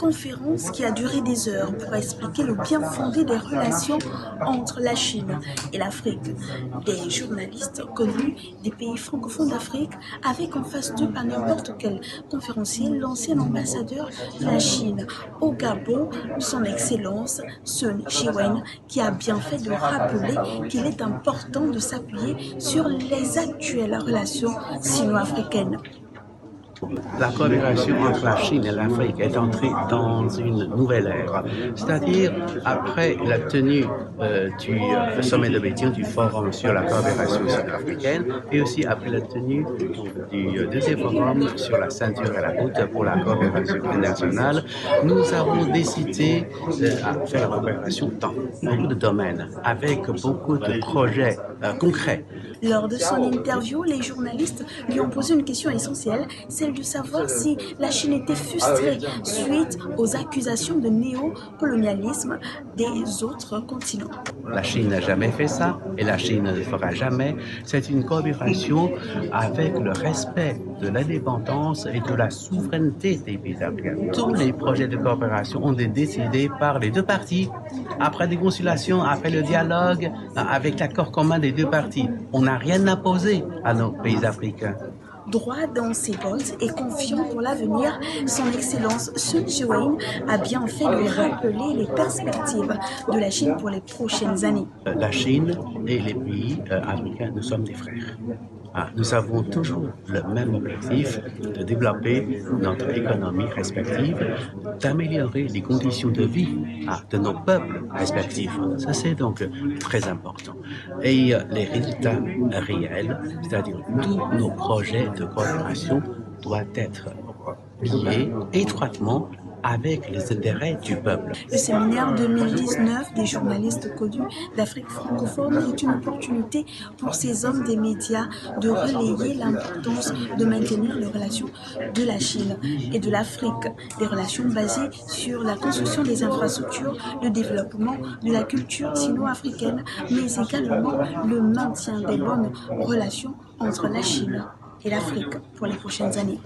conférence qui a duré des heures pour expliquer le bien fondé des relations entre la Chine et l'Afrique. Des journalistes connus des pays francophones d'Afrique avec en face d'eux par n'importe quel conférencier l'ancien ambassadeur de la Chine au Gabon, son Excellence Sun Shiwen, qui a bien fait de rappeler qu'il est important de s'appuyer sur les actuelles relations sino-africaines. La coopération entre la Chine et l'Afrique est entrée dans une nouvelle ère, c'est-à-dire après la tenue du sommet de Pékin, du forum sur la coopération sino-africaine, et aussi après la tenue du deuxième forum sur la ceinture et la route pour la coopération internationale. Nous avons décidé de faire la coopération dans beaucoup de domaines, avec beaucoup de projets concrets. Lors de son interview, les journalistes lui ont posé une question essentielle, celle de savoir si la Chine était frustrée suite aux accusations de néocolonialisme des autres continents. La Chine n'a jamais fait ça et la Chine ne le fera jamais. C'est une coopération avec le respect de l'indépendance et de la souveraineté des pays africains. Tous les projets de coopération ont été décidés par les deux parties, après des conciliations, après le dialogue, avec l'accord commun des deux parties. On n'a rien imposé à nos pays africains. Droit dans ses bottes et confiant pour l'avenir, son Excellence Sun Shiwen a bien fait de rappeler les perspectives de la Chine pour les prochaines années. La Chine et les pays africains, nous sommes des frères. Nous avons toujours le même objectif de développer notre économie respective, d'améliorer les conditions de vie de nos peuples respectifs. Ça, c'est donc très important. Et les résultats réels, c'est-à-dire tous nos projets de coopération, doivent être liés étroitement avec les intérêts du peuple. Le séminaire 2019 des journalistes connus d'Afrique francophone est une opportunité pour ces hommes des médias de relayer l'importance de maintenir les relations de la Chine et de l'Afrique, des relations basées sur la construction des infrastructures, le développement de la culture sino-africaine, mais également le maintien des bonnes relations entre la Chine et l'Afrique pour les prochaines années.